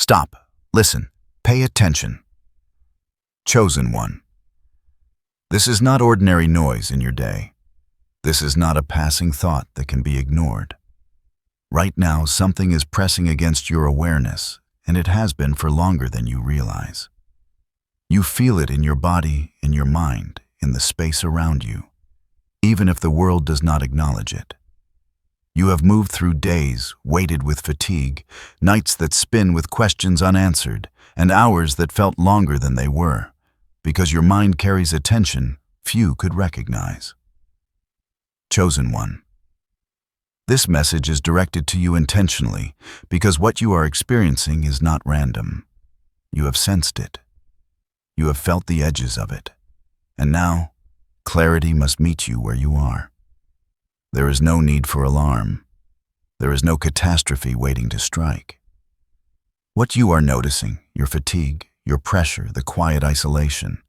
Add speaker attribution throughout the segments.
Speaker 1: Stop. Listen. Pay attention. Chosen one. This is not ordinary noise in your day. This is not a passing thought that can be ignored. Right now, something is pressing against your awareness, and it has been for longer than you realize. You feel it in your body, in your mind, in the space around you, even if the world does not acknowledge it. You have moved through days weighted with fatigue, nights that spin with questions unanswered, and hours that felt longer than they were, because your mind carries a tension few could recognize. Chosen one. This message is directed to you intentionally because what you are experiencing is not random. You have sensed it. You have felt the edges of it. And now, clarity must meet you where you are. There is no need for alarm. There is no catastrophe waiting to strike. What you are noticing, your fatigue, your pressure, the quiet isolation,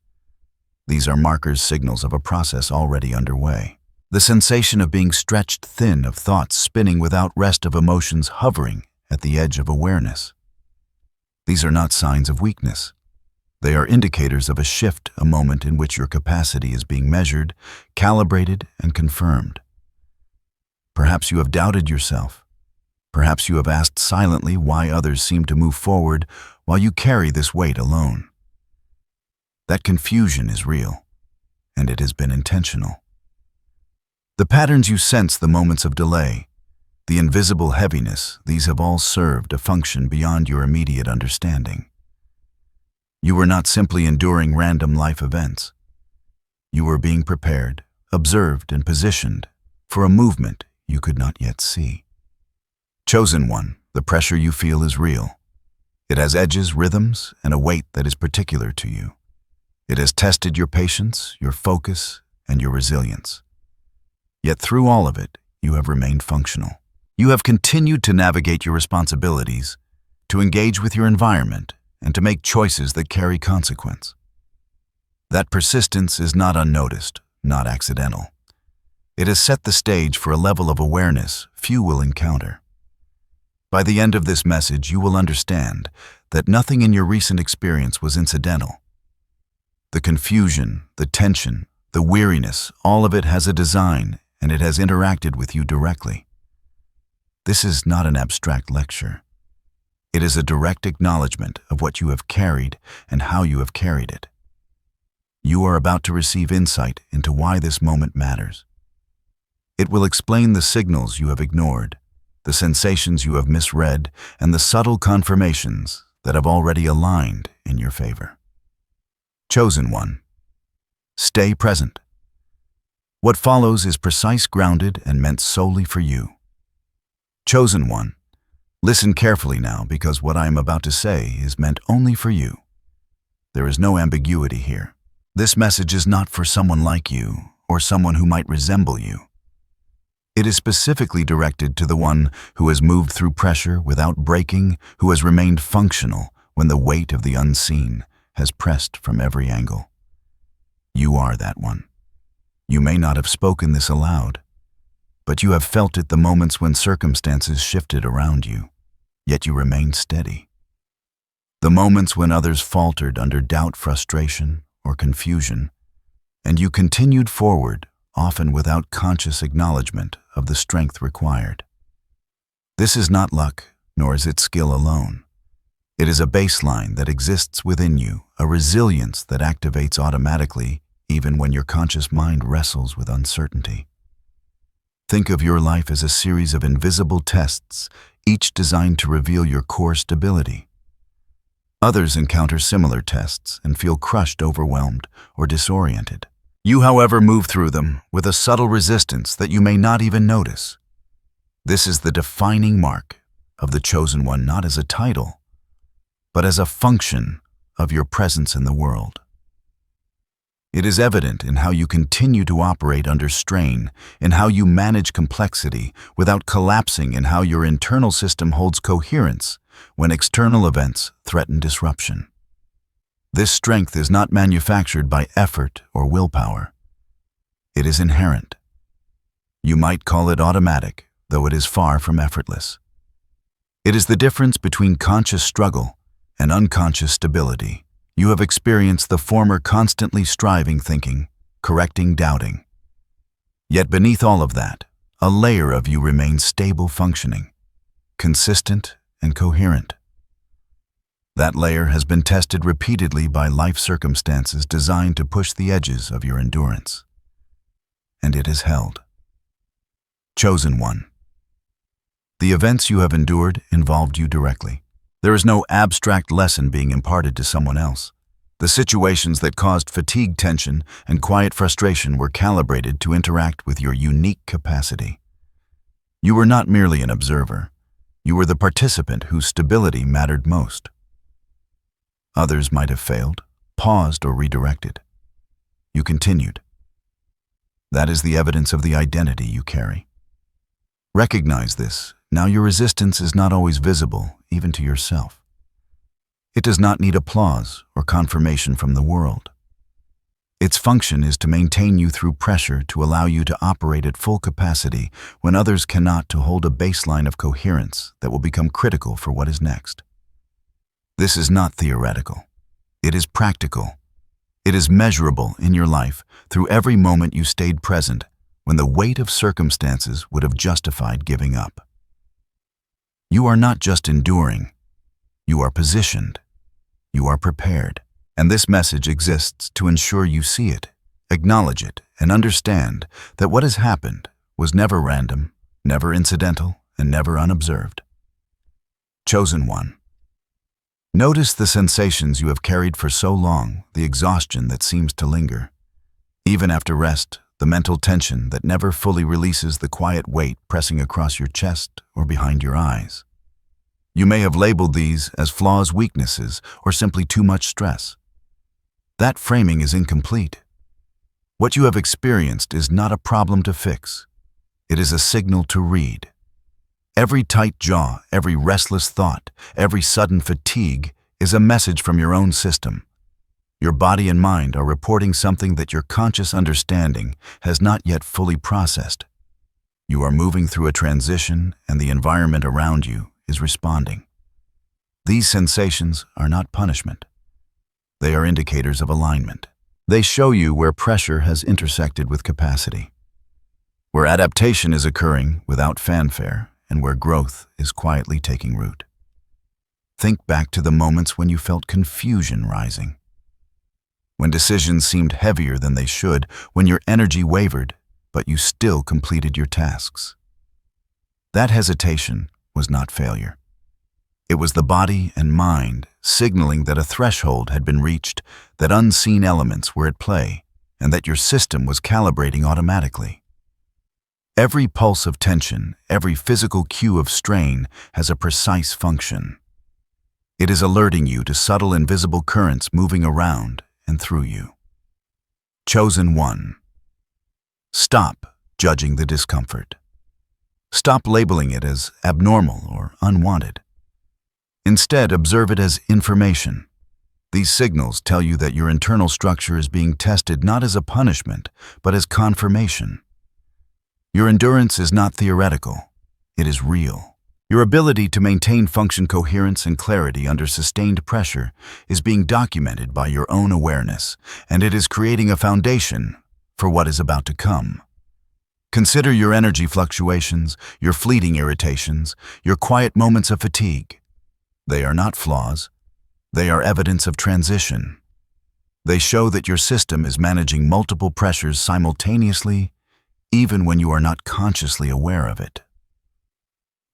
Speaker 1: these are markers, signals of a process already underway. The sensation of being stretched thin, of thoughts spinning without rest, of emotions hovering at the edge of awareness. These are not signs of weakness. They are indicators of a shift, a moment in which your capacity is being measured, calibrated, and confirmed. Perhaps you have doubted yourself. Perhaps you have asked silently why others seem to move forward while you carry this weight alone. That confusion is real, and it has been intentional. The patterns you sense, the moments of delay, the invisible heaviness, these have all served a function beyond your immediate understanding. You were not simply enduring random life events. You were being prepared, observed, and positioned for a movement you could not yet see. Chosen one, the pressure you feel is real. It has edges, rhythms, and a weight that is particular to you. It has tested your patience, your focus, and your resilience. Yet through all of it, you have remained functional. You have continued to navigate your responsibilities, to engage with your environment, and to make choices that carry consequence. That persistence is not unnoticed, not accidental. It has set the stage for a level of awareness few will encounter. By the end of this message, you will understand that nothing in your recent experience was incidental. The confusion, the tension, the weariness, all of it has a design, and it has interacted with you directly. This is not an abstract lecture. It is a direct acknowledgement of what you have carried and how you have carried it. You are about to receive insight into why this moment matters. It will explain the signals you have ignored, the sensations you have misread, and the subtle confirmations that have already aligned in your favor. Chosen one. Stay present. What follows is precise, grounded, and meant solely for you. Chosen one, listen carefully now because what I am about to say is meant only for you. There is no ambiguity here. This message is not for someone like you or someone who might resemble you. It is specifically directed to the one who has moved through pressure without breaking, who has remained functional when the weight of the unseen has pressed from every angle. You are that one. You may not have spoken this aloud, but you have felt it the moments when circumstances shifted around you, yet you remained steady. The moments when others faltered under doubt, frustration, or confusion, and you continued forward, often without conscious acknowledgement of the strength required. This is not luck, nor is it skill alone. It is a baseline that exists within you, a resilience that activates automatically even when your conscious mind wrestles with uncertainty. Think of your life as a series of invisible tests, each designed to reveal your core stability. Others encounter similar tests and feel crushed, overwhelmed, or disoriented. You, however, move through them with a subtle resistance that you may not even notice. This is the defining mark of the chosen one, not as a title, but as a function of your presence in the world. It is evident in how you continue to operate under strain, in how you manage complexity without collapsing, in how your internal system holds coherence when external events threaten disruption. This strength is not manufactured by effort or willpower. It is inherent. You might call it automatic, though it is far from effortless. It is the difference between conscious struggle and unconscious stability. You have experienced the former constantly striving thinking, correcting doubting. Yet beneath all of that, a layer of you remains stable functioning, consistent and coherent. That layer has been tested repeatedly by life circumstances designed to push the edges of your endurance. And it has held. Chosen one. The events you have endured involved you directly. There is no abstract lesson being imparted to someone else. The situations that caused fatigue, tension, and quiet frustration were calibrated to interact with your unique capacity. You were not merely an observer. You were the participant whose stability mattered most. Others might have failed, paused, or redirected. You continued. That is the evidence of the identity you carry. Recognize this. Now your resistance is not always visible, even to yourself. It does not need applause or confirmation from the world. Its function is to maintain you through pressure, to allow you to operate at full capacity when others cannot, to hold a baseline of coherence that will become critical for what is next. This is not theoretical. It is practical. It is measurable in your life through every moment you stayed present when the weight of circumstances would have justified giving up. You are not just enduring. You are positioned. You are prepared. And this message exists to ensure you see it, acknowledge it, and understand that what has happened was never random, never incidental, and never unobserved. Chosen one. Notice the sensations you have carried for so long, the exhaustion that seems to linger. Even after rest, the mental tension that never fully releases, the quiet weight pressing across your chest or behind your eyes. You may have labeled these as flaws, weaknesses, or simply too much stress. That framing is incomplete. What you have experienced is not a problem to fix. It is a signal to read. Every tight jaw, every restless thought, every sudden fatigue is a message from your own system. Your body and mind are reporting something that your conscious understanding has not yet fully processed. You are moving through a transition, and the environment around you is responding. These sensations are not punishment. They are indicators of alignment. They show you where pressure has intersected with capacity, where adaptation is occurring without fanfare, and where growth is quietly taking root. Think back to the moments when you felt confusion rising, when decisions seemed heavier than they should, when your energy wavered, but you still completed your tasks. That hesitation was not failure. It was the body and mind signaling that a threshold had been reached, that unseen elements were at play, and that your system was calibrating automatically. Every pulse of tension, every physical cue of strain has a precise function. It is alerting you to subtle invisible currents moving around and through you. Chosen one. Stop judging the discomfort. Stop labeling it as abnormal or unwanted. Instead, observe it as information. These signals tell you that your internal structure is being tested not as a punishment, but as confirmation. Your endurance is not theoretical. It is real. Your ability to maintain function, coherence, and clarity under sustained pressure is being documented by your own awareness, and it is creating a foundation for what is about to come. Consider your energy fluctuations, your fleeting irritations, your quiet moments of fatigue. They are not flaws. They are evidence of transition. They show that your system is managing multiple pressures simultaneously, even when you are not consciously aware of it.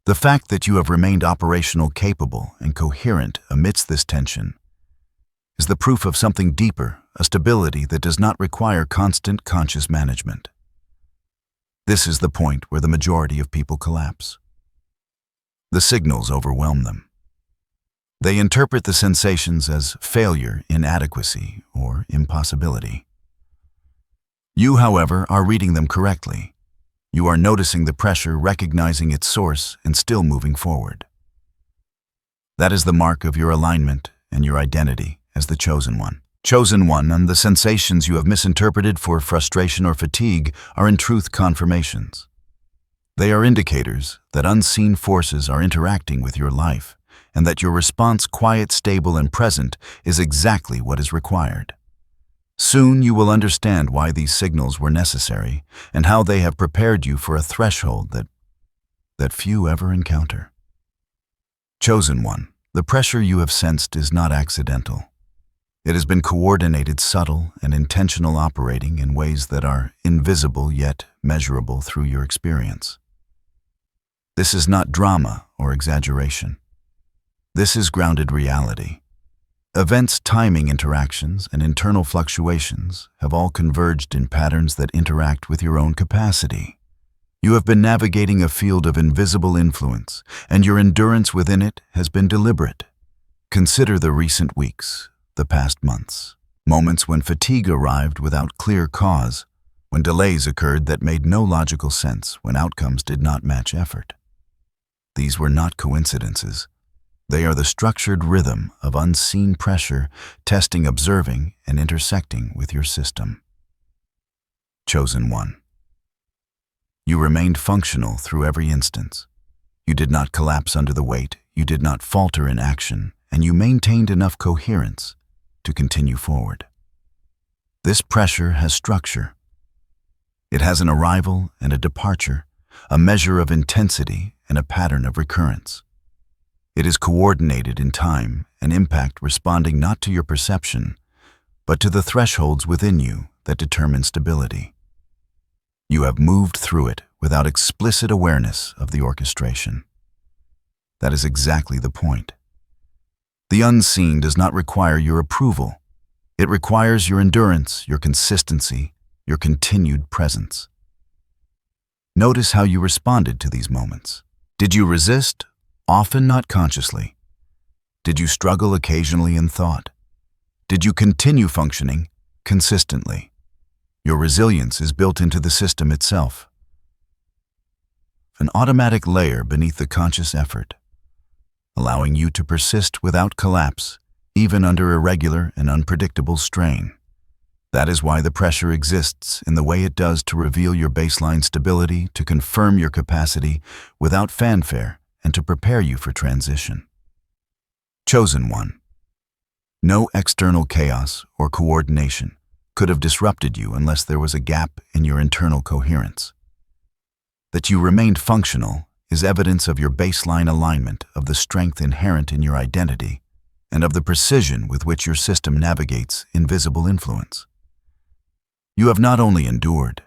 Speaker 1: The fact that you have remained operational, capable, and coherent amidst this tension is the proof of something deeper, a stability that does not require constant conscious management. This is the point where the majority of people collapse. The signals overwhelm them. They interpret the sensations as failure, inadequacy, or impossibility. You, however, are reading them correctly. You are noticing the pressure, recognizing its source, and still moving forward. That is the mark of your alignment and your identity as the chosen one. Chosen one, and the sensations you have misinterpreted for frustration or fatigue are in truth confirmations. They are indicators that unseen forces are interacting with your life, and that your response, quiet, stable, and present, is exactly what is required. Soon you will understand why these signals were necessary and how they have prepared you for a threshold that few ever encounter. Chosen one, the pressure you have sensed is not accidental. It has been coordinated, subtle, and intentional, operating in ways that are invisible yet measurable through your experience. This is not drama or exaggeration. This is grounded reality. Events, timing, interactions, and internal fluctuations have all converged in patterns that interact with your own capacity. You have been navigating a field of invisible influence, and your endurance within it has been deliberate. Consider the recent weeks, the past months, moments when fatigue arrived without clear cause, when delays occurred that made no logical sense, when outcomes did not match effort. These were not coincidences. They are the structured rhythm of unseen pressure, testing, observing, and intersecting with your system. Chosen one. You remained functional through every instance. You did not collapse under the weight, you did not falter in action, and you maintained enough coherence to continue forward. This pressure has structure. It has an arrival and a departure, a measure of intensity and a pattern of recurrence. It is coordinated in time and impact, responding not to your perception, but to the thresholds within you that determine stability. You have moved through it without explicit awareness of the orchestration. That is exactly the point. The unseen does not require your approval. It requires your endurance, your consistency, your continued presence. Notice how you responded to these moments. Did you resist? Often not consciously. Did you struggle occasionally in thought? Did you continue functioning consistently? Your resilience is built into the system itself. An automatic layer beneath the conscious effort, allowing you to persist without collapse, even under irregular and unpredictable strain. That is why the pressure exists in the way it does, to reveal your baseline stability, to confirm your capacity without fanfare, and to prepare you for transition. Chosen one. No external chaos or coordination could have disrupted you unless there was a gap in your internal coherence. That you remained functional is evidence of your baseline alignment, of the strength inherent in your identity, and of the precision with which your system navigates invisible influence. You have not only endured,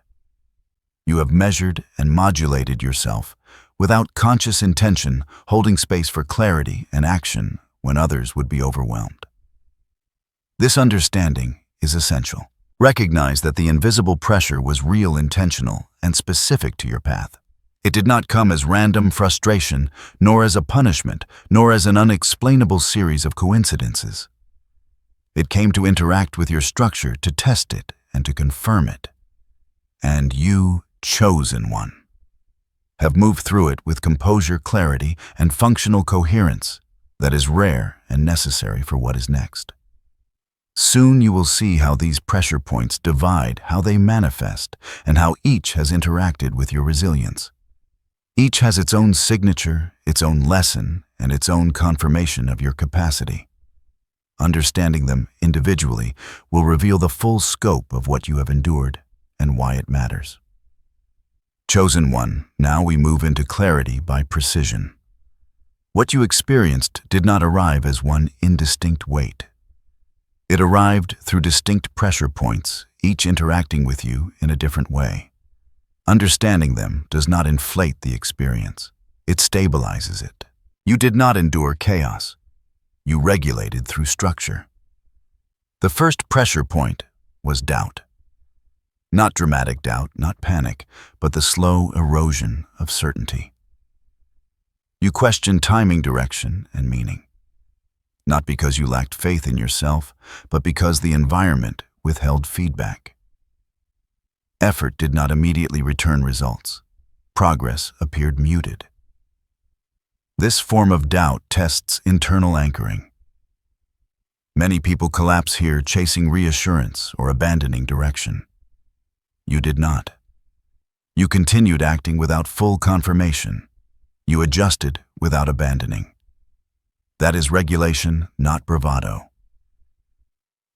Speaker 1: you have measured and modulated yourself without conscious intention, holding space for clarity and action when others would be overwhelmed. This understanding is essential. Recognize that the invisible pressure was real, intentional, and specific to your path. It did not come as random frustration, nor as a punishment, nor as an unexplainable series of coincidences. It came to interact with your structure, to test it, and to confirm it. And you, chosen one, have moved through it with composure, clarity, and functional coherence that is rare and necessary for what is next. Soon you will see how these pressure points divide, how they manifest, and how each has interacted with your resilience. Each has its own signature, its own lesson, and its own confirmation of your capacity. Understanding them individually will reveal the full scope of what you have endured and why it matters. Chosen one, now we move into clarity by precision. What you experienced did not arrive as one indistinct weight. It arrived through distinct pressure points, each interacting with you in a different way. Understanding them does not inflate the experience. It stabilizes it. You did not endure chaos. You regulated through structure. The first pressure point was doubt. Not dramatic doubt, not panic, but the slow erosion of certainty. You questioned timing, direction, and meaning. Not because you lacked faith in yourself, but because the environment withheld feedback. Effort did not immediately return results. Progress appeared muted. This form of doubt tests internal anchoring. Many people collapse here, chasing reassurance or abandoning direction. You did not. You continued acting without full confirmation. You adjusted without abandoning. That is regulation, not bravado.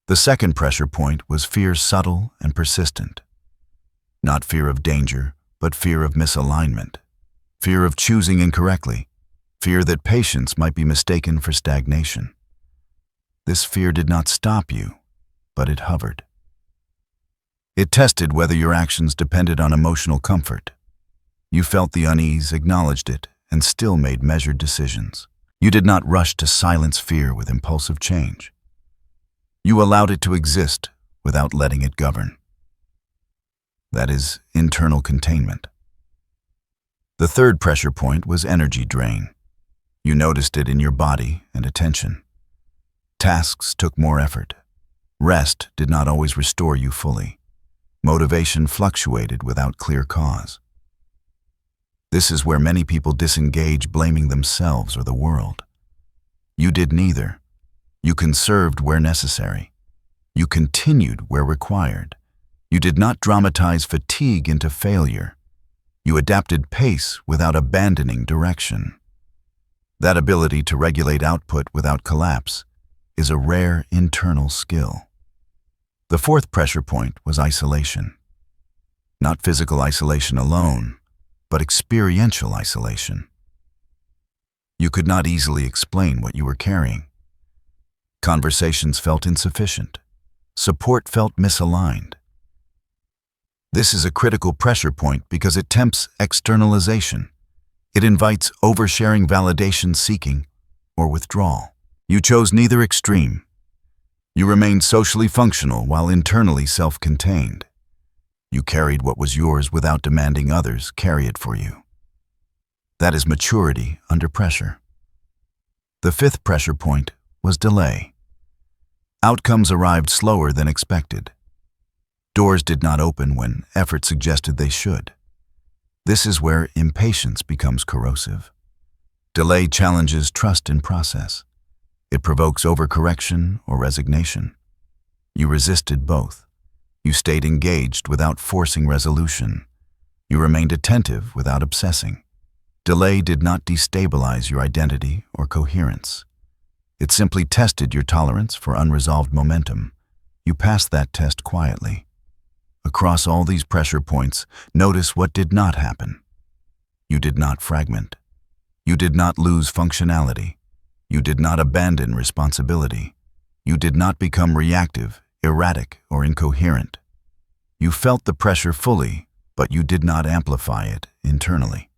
Speaker 1: The second pressure point was fear subtle and persistent. Not fear of danger, but fear of misalignment. Fear of choosing incorrectly. Fear that patience might be mistaken for stagnation. This fear did not stop you, but it hovered. It tested whether your actions depended on emotional comfort. You felt the unease, acknowledged it, and still made measured decisions. You did not rush to silence fear with impulsive change. You allowed it to exist without letting it govern. That is internal containment. The third pressure point was energy drain. You noticed it in your body and attention. Tasks took more effort. Rest did not always restore you fully. Motivation fluctuated without clear cause. This is where many people disengage, blaming themselves or the world. You did neither. You conserved where necessary. You continued where required. You did not dramatize fatigue into failure. You adapted pace without abandoning direction. That ability to regulate output without collapse is a rare internal skill. The fourth pressure point was isolation. Not physical isolation alone, but experiential isolation. You could not easily explain what you were carrying. Conversations felt insufficient. Support felt misaligned. This is a critical pressure point because it tempts externalization. It invites oversharing, validation seeking, or withdrawal. You chose neither extreme. You remained socially functional while internally self-contained. You carried what was yours without demanding others carry it for you. That is maturity under pressure. The fifth pressure point was delay. Outcomes arrived slower than expected. Doors did not open when effort suggested they should. This is where impatience becomes corrosive. Delay challenges trust in process. It provokes overcorrection or resignation. You resisted both. You stayed engaged without forcing resolution. You remained attentive without obsessing. Delay did not destabilize your identity or coherence. It simply tested your tolerance for unresolved momentum. You passed that test quietly. Across all these pressure points, notice what did not happen. You did not fragment. You did not lose functionality. You did not abandon responsibility. You did not become reactive, erratic, or incoherent. You felt the pressure fully, but you did not amplify it internally.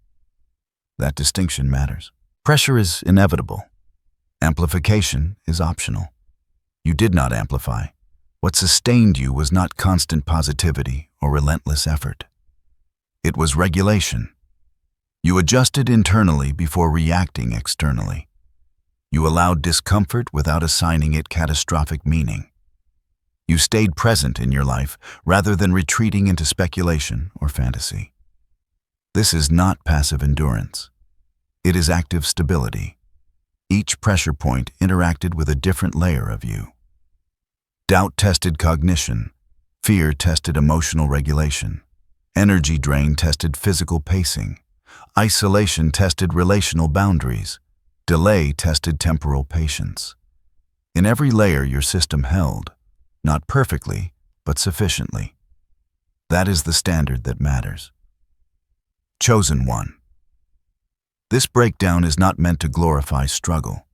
Speaker 1: That distinction matters. Pressure is inevitable. Amplification is optional. You did not amplify. What sustained you was not constant positivity or relentless effort. It was regulation. You adjusted internally before reacting externally. You allowed discomfort without assigning it catastrophic meaning. You stayed present in your life rather than retreating into speculation or fantasy. This is not passive endurance. It is active stability. Each pressure point interacted with a different layer of you. Doubt tested cognition. Fear tested emotional regulation. Energy drain tested physical pacing. Isolation tested relational boundaries. Delay tested temporal patience. In every layer your system held, not perfectly, but sufficiently. That is the standard that matters. Chosen one. This breakdown is not meant to glorify struggle.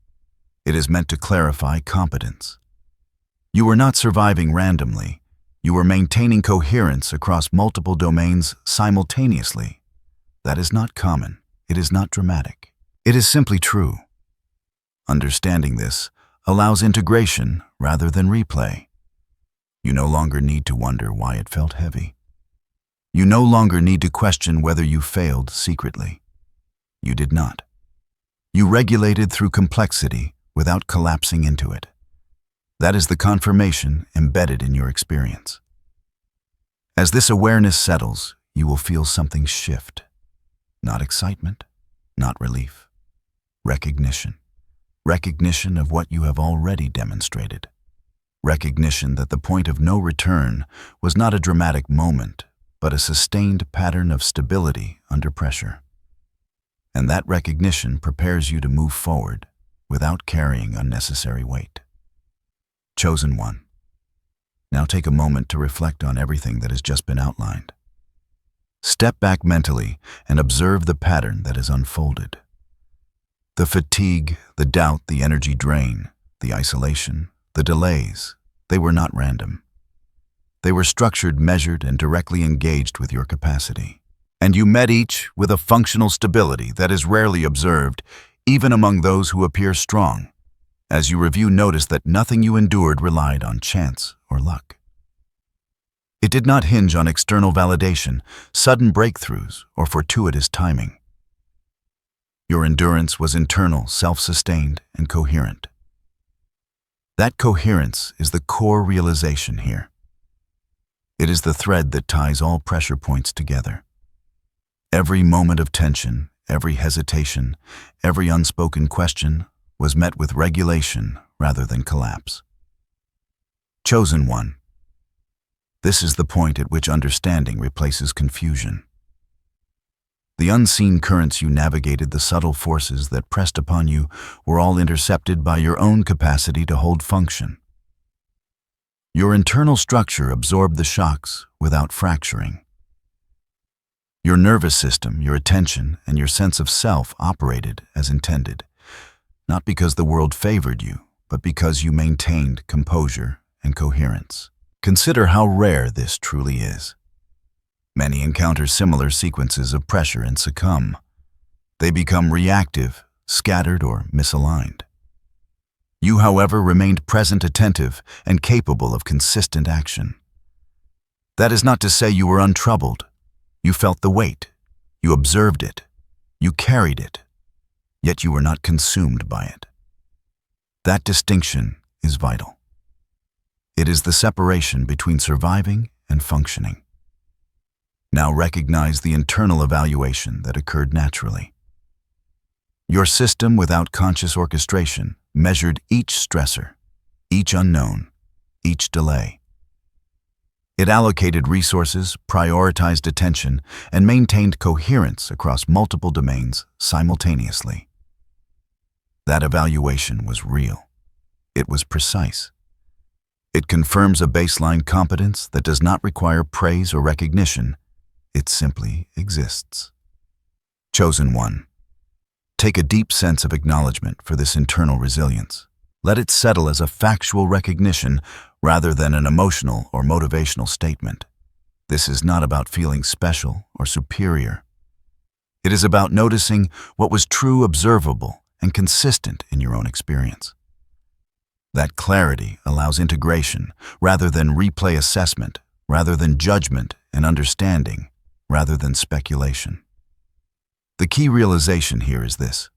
Speaker 1: It is meant to clarify competence. You were not surviving randomly. You were maintaining coherence across multiple domains simultaneously. That is not common. It is not dramatic. It is simply true. Understanding this allows integration rather than replay. You no longer need to wonder why it felt heavy. You no longer need to question whether you failed secretly. You did not. You regulated through complexity without collapsing into it. That is the confirmation embedded in your experience. As this awareness settles, you will feel something shift. Not excitement, not relief. Recognition. Recognition of what you have already demonstrated. Recognition that the point of no return was not a dramatic moment, but a sustained pattern of stability under pressure. And that recognition prepares you to move forward, without carrying unnecessary weight. Chosen one. Now take a moment to reflect on everything that has just been outlined. Step back mentally and observe the pattern that has unfolded. The fatigue, the doubt, the energy drain, the isolation, the delays, they were not random. They were structured, measured, and directly engaged with your capacity. And you met each with a functional stability that is rarely observed, even among those who appear strong. As you review, notice that nothing you endured relied on chance or luck. It did not hinge on external validation, sudden breakthroughs, or fortuitous timing. Your endurance was internal, self-sustained, and coherent. That coherence is the core realization here. It is the thread that ties all pressure points together. Every moment of tension, every hesitation, every unspoken question was met with regulation rather than collapse. Chosen one. This is the point at which understanding replaces confusion. The unseen currents you navigated, the subtle forces that pressed upon you, were all intercepted by your own capacity to hold function. Your internal structure absorbed the shocks without fracturing. Your nervous system, your attention, and your sense of self operated as intended, not because the world favored you, but because you maintained composure and coherence. Consider how rare this truly is. Many encounter similar sequences of pressure and succumb. They become reactive, scattered, or misaligned. You, however, remained present, attentive, and capable of consistent action. That is not to say you were untroubled. You felt the weight. You observed it. You carried it. Yet you were not consumed by it. That distinction is vital. It is the separation between surviving and functioning. Now recognize the internal evaluation that occurred naturally. Your system, without conscious orchestration, measured each stressor, each unknown, each delay. It allocated resources, prioritized attention, and maintained coherence across multiple domains simultaneously. That evaluation was real. It was precise. It confirms a baseline competence that does not require praise or recognition. It simply exists. Chosen one. Take a deep sense of acknowledgement for this internal resilience. Let it settle as a factual recognition rather than an emotional or motivational statement. This is not about feeling special or superior. It is about noticing what was true, observable, and consistent in your own experience. That clarity allows integration rather than replay assessment, rather than judgment and understanding, rather than speculation. The key realization here is this.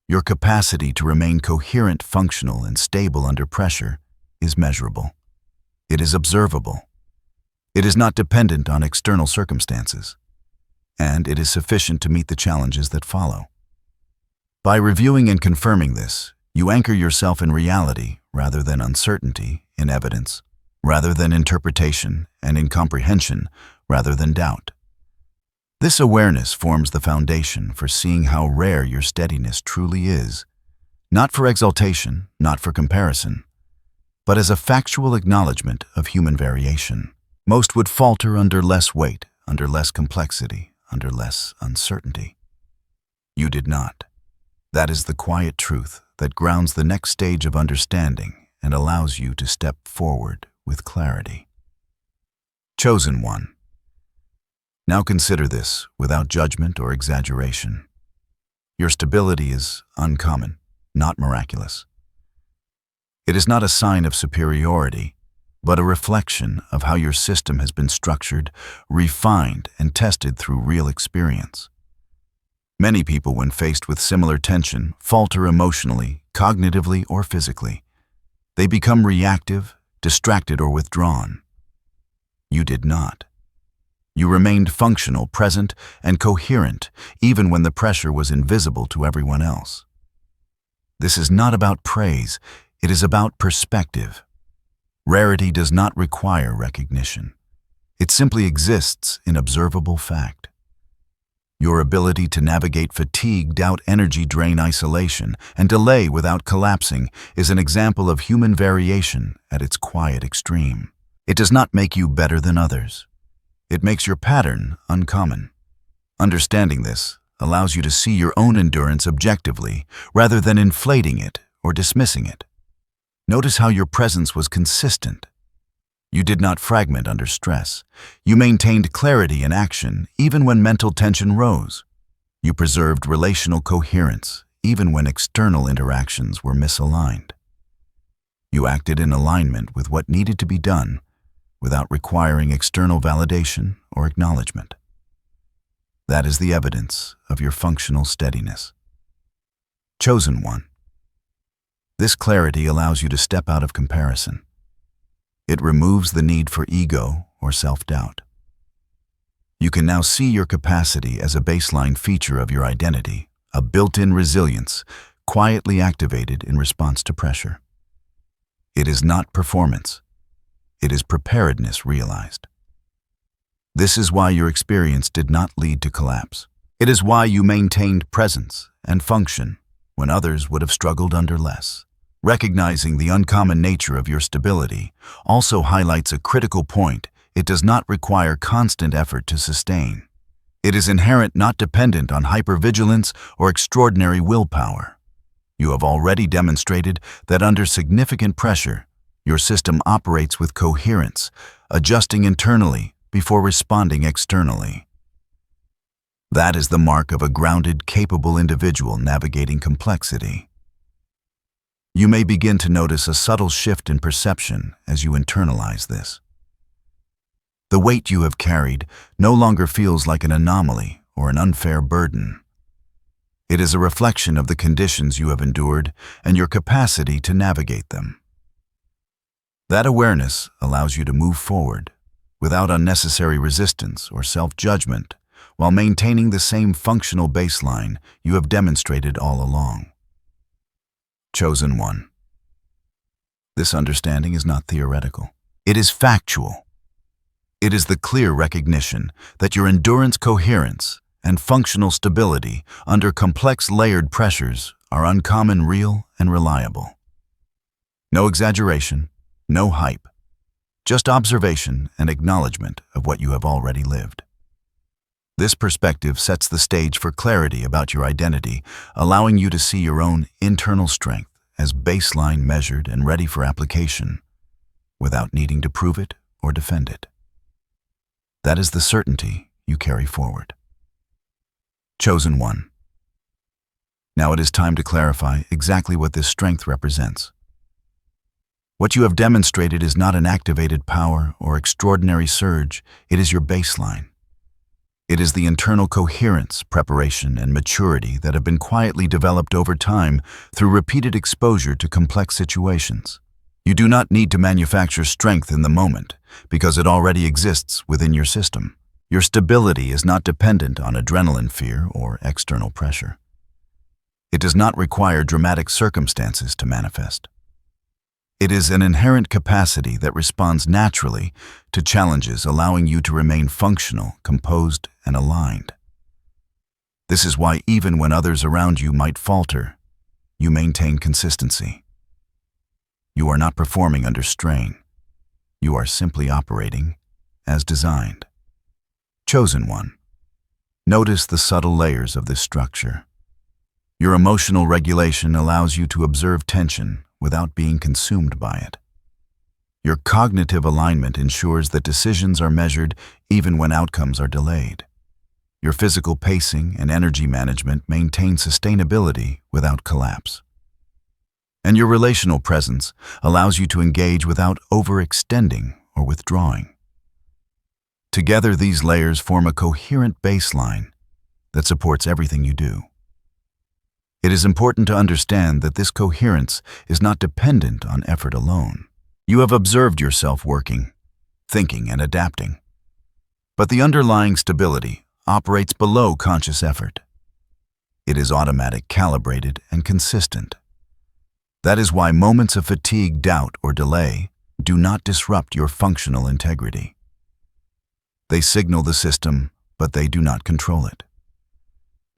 Speaker 1: Your capacity to remain coherent, functional, and stable under pressure is measurable. It is observable. It is not dependent on external circumstances. And it is sufficient to meet the challenges that follow. By reviewing and confirming this, you anchor yourself in reality rather than uncertainty, in evidence, rather than interpretation, and in comprehension rather than doubt. This awareness forms the foundation for seeing how rare your steadiness truly is, not for exaltation, not for comparison, but as a factual acknowledgement of human variation. Most would falter under less weight, under less complexity, under less uncertainty. You did not. That is the quiet truth that grounds the next stage of understanding and allows you to step forward with clarity. Chosen one. Now consider this without judgment or exaggeration. Your stability is uncommon, not miraculous. It is not a sign of superiority, but a reflection of how your system has been structured, refined, and tested through real experience. Many people, when faced with similar tension, falter emotionally, cognitively, or physically. They become reactive, distracted, or withdrawn. You did not. You remained functional, present, and coherent, even when the pressure was invisible to everyone else. This is not about praise, it is about perspective. Rarity does not require recognition. It simply exists in observable fact. Your ability to navigate fatigue, doubt, energy drain, isolation, and delay without collapsing is an example of human variation at its quiet extreme. It does not make you better than others. It makes your pattern uncommon. Understanding this allows you to see your own endurance objectively rather than inflating it or dismissing it. Notice how your presence was consistent. You did not fragment under stress. You maintained clarity in action even when mental tension rose. You preserved relational coherence even when external interactions were misaligned. You acted in alignment with what needed to be done without requiring external validation or acknowledgement. That is the evidence of your functional steadiness. Chosen one. This clarity allows you to step out of comparison. It removes the need for ego or self-doubt. You can now see your capacity as a baseline feature of your identity, a built-in resilience, quietly activated in response to pressure. It is not performance. It is preparedness realized. This is why your experience did not lead to collapse. It is why you maintained presence and function when others would have struggled under less. Recognizing the uncommon nature of your stability also highlights a critical point: it does not require constant effort to sustain. It is inherent, not dependent on hypervigilance or extraordinary willpower. You have already demonstrated that under significant pressure, your system operates with coherence, adjusting internally before responding externally. That is the mark of a grounded, capable individual navigating complexity. You may begin to notice a subtle shift in perception as you internalize this. The weight you have carried no longer feels like an anomaly or an unfair burden. It is a reflection of the conditions you have endured and your capacity to navigate them. That awareness allows you to move forward without unnecessary resistance or self-judgment, while maintaining the same functional baseline you have demonstrated all along. Chosen one. This understanding is not theoretical. It is factual. It is the clear recognition that your endurance, coherence, and functional stability under complex layered pressures are uncommon, real, and reliable. No exaggeration, no hype, just observation and acknowledgement of what you have already lived. This perspective sets the stage for clarity about your identity, allowing you to see your own internal strength as baseline, measured, and ready for application, without needing to prove it or defend it. That is the certainty you carry forward. Chosen one. Now it is time to clarify exactly what this strength represents. What you have demonstrated is not an activated power or extraordinary surge, it is your baseline. It is the internal coherence, preparation, and maturity that have been quietly developed over time through repeated exposure to complex situations. You do not need to manufacture strength in the moment because it already exists within your system. Your stability is not dependent on adrenaline fear or external pressure. It does not require dramatic circumstances to manifest. It is an inherent capacity that responds naturally to challenges, allowing you to remain functional, composed, and aligned. This is why even when others around you might falter, you maintain consistency. You are not performing under strain. You are simply operating as designed. Chosen one. Notice the subtle layers of this structure. Your emotional regulation allows you to observe tension without being consumed by it. Your cognitive alignment ensures that decisions are measured even when outcomes are delayed. Your physical pacing and energy management maintain sustainability without collapse. And your relational presence allows you to engage without overextending or withdrawing. Together, these layers form a coherent baseline that supports everything you do. It is important to understand that this coherence is not dependent on effort alone. You have observed yourself working, thinking, and adapting. But the underlying stability operates below conscious effort. It is automatic, calibrated, and consistent. That is why moments of fatigue, doubt, or delay do not disrupt your functional integrity. They signal the system, but they do not control it.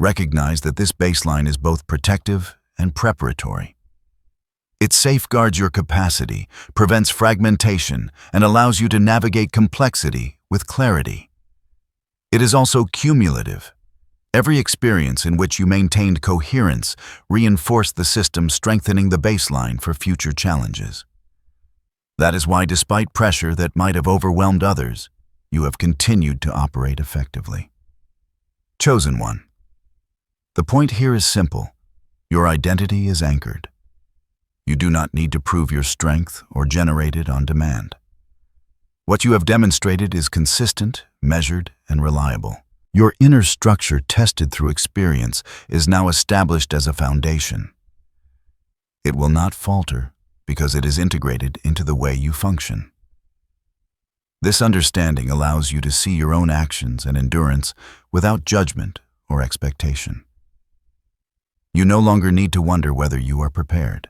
Speaker 1: Recognize that this baseline is both protective and preparatory. It safeguards your capacity, prevents fragmentation, and allows you to navigate complexity with clarity. It is also cumulative. Every experience in which you maintained coherence reinforced the system, strengthening the baseline for future challenges. That is why, despite pressure that might have overwhelmed others, you have continued to operate effectively. Chosen one. The point here is simple. Your identity is anchored. You do not need to prove your strength or generate it on demand. What you have demonstrated is consistent, measured, and reliable. Your inner structure, tested through experience, is now established as a foundation. It will not falter because it is integrated into the way you function. This understanding allows you to see your own actions and endurance without judgment or expectation. You no longer need to wonder whether you are prepared.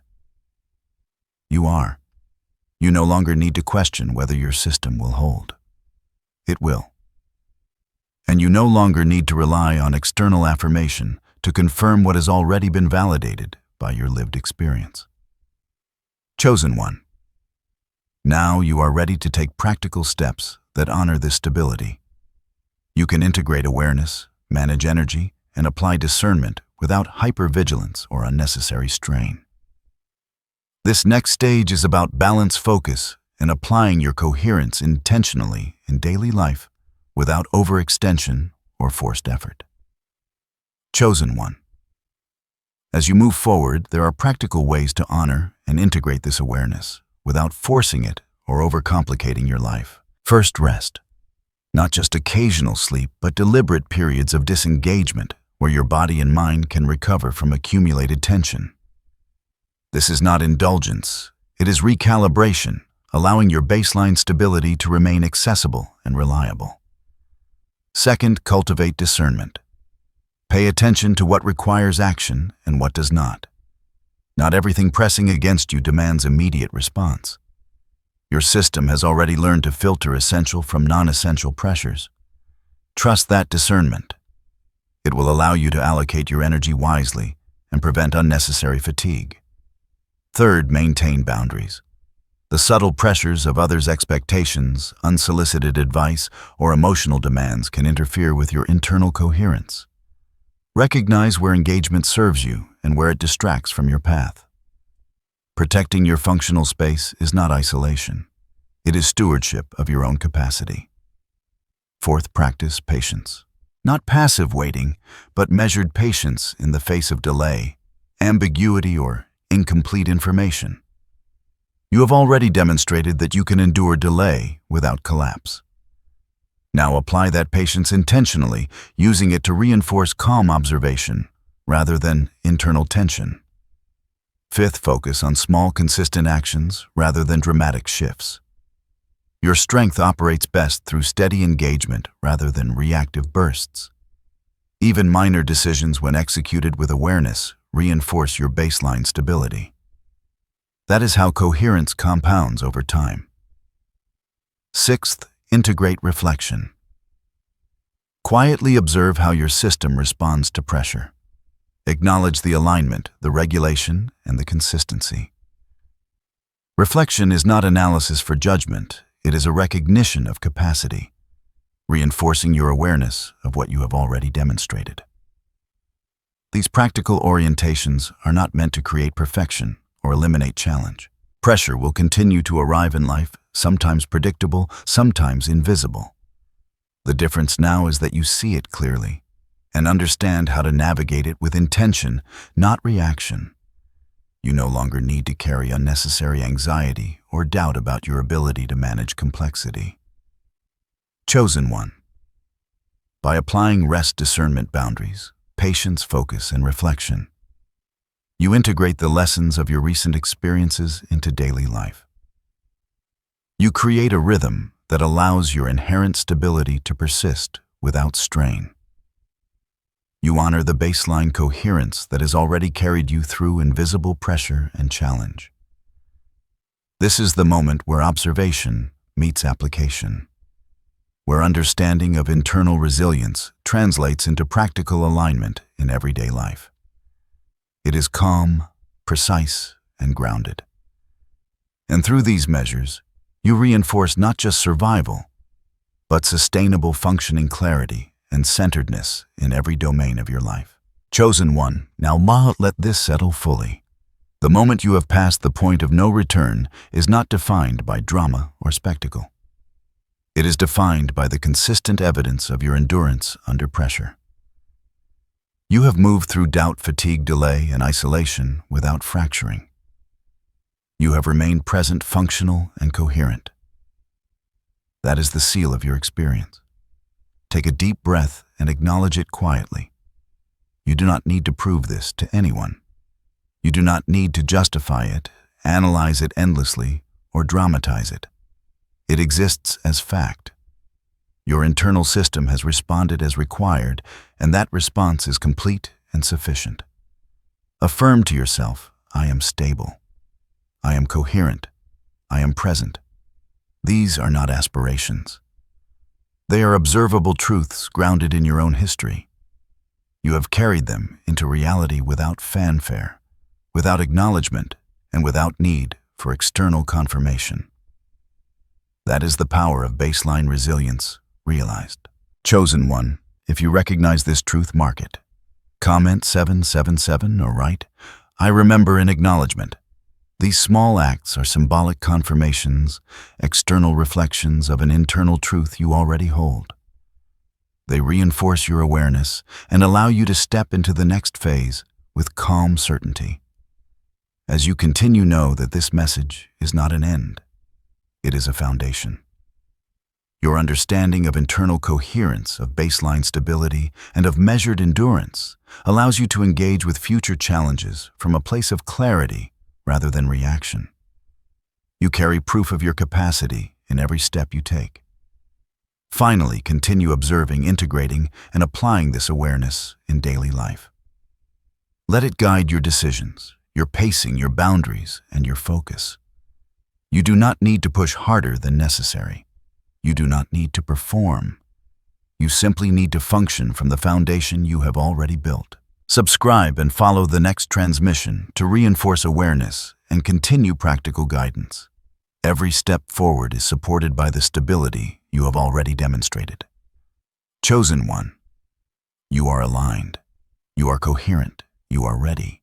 Speaker 1: You are. You no longer need to question whether your system will hold. It will. And you no longer need to rely on external affirmation to confirm what has already been validated by your lived experience. Chosen one. Now you are ready to take practical steps that honor this stability. You can integrate awareness, manage energy, and apply discernment without hypervigilance or unnecessary strain. This next stage is about balance, focus, and applying your coherence intentionally in daily life without overextension or forced effort. Chosen one. As you move forward, there are practical ways to honor and integrate this awareness without forcing it or overcomplicating your life. First, rest. Not just occasional sleep, but deliberate periods of disengagement where your body and mind can recover from accumulated tension. This is not indulgence, it is recalibration, allowing your baseline stability to remain accessible and reliable. Second, cultivate discernment. Pay attention to what requires action and what does not. Not everything pressing against you demands immediate response. Your system has already learned to filter essential from non-essential pressures. Trust that discernment. It will allow you to allocate your energy wisely and prevent unnecessary fatigue. Third, maintain boundaries. The subtle pressures of others' expectations, unsolicited advice, or emotional demands can interfere with your internal coherence. Recognize where engagement serves you and where it distracts from your path. Protecting your functional space is not isolation. It is stewardship of your own capacity. Fourth, practice patience. Not passive waiting, but measured patience in the face of delay, ambiguity, or incomplete information. You have already demonstrated that you can endure delay without collapse. Now apply that patience intentionally, using it to reinforce calm observation rather than internal tension. Fifth, focus on small, consistent actions rather than dramatic shifts. Your strength operates best through steady engagement rather than reactive bursts. Even minor decisions, when executed with awareness, reinforce your baseline stability. That is how coherence compounds over time. Sixth, integrate reflection. Quietly observe how your system responds to pressure. Acknowledge the alignment, the regulation, and the consistency. Reflection is not analysis for judgment, it is a recognition of capacity, reinforcing your awareness of what you have already demonstrated. These practical orientations are not meant to create perfection or eliminate challenge. Pressure will continue to arrive in life, sometimes predictable, sometimes invisible. The difference now is that you see it clearly and understand how to navigate it with intention, not reaction. You no longer need to carry unnecessary anxiety or doubt about your ability to manage complexity. Chosen one. By applying rest, discernment, boundaries, patience, focus, and reflection, you integrate the lessons of your recent experiences into daily life. You create a rhythm that allows your inherent stability to persist without strain. You honor the baseline coherence that has already carried you through invisible pressure and challenge. This is the moment where observation meets application, where understanding of internal resilience translates into practical alignment in everyday life. It is calm, precise, and grounded. And through these measures, you reinforce not just survival, but sustainable functioning clarity and centeredness in every domain of your life. Chosen one, now let this settle fully. The moment you have passed the point of no return is not defined by drama or spectacle. It is defined by the consistent evidence of your endurance under pressure. You have moved through doubt, fatigue, delay, and isolation without fracturing. You have remained present, functional, and coherent. That is the seal of your experience. Take a deep breath and acknowledge it quietly. You do not need to prove this to anyone. You do not need to justify it, analyze it endlessly, or dramatize it. It exists as fact. Your internal system has responded as required, and that response is complete and sufficient. Affirm to yourself, I am stable. I am coherent. I am present. These are not aspirations. They are observable truths grounded in your own history. You have carried them into reality without fanfare, without acknowledgement, and without need for external confirmation. That is the power of baseline resilience realized. Chosen one, if you recognize this truth, mark it. Comment 777 or write, I remember in acknowledgement. These small acts are symbolic confirmations, external reflections of an internal truth you already hold. They reinforce your awareness and allow you to step into the next phase with calm certainty. As you continue, know that this message is not an end. It is a foundation. Your understanding of internal coherence, of baseline stability, and of measured endurance allows you to engage with future challenges from a place of clarity rather than reaction. You carry proof of your capacity in every step you take. Finally, continue observing, integrating, and applying this awareness in daily life. Let it guide your decisions, your pacing, your boundaries, and your focus. You do not need to push harder than necessary. You do not need to perform. You simply need to function from the foundation you have already built. Subscribe and follow the next transmission to reinforce awareness and continue practical guidance. Every step forward is supported by the stability you have already demonstrated. Chosen one, you are aligned. You are coherent. You are ready.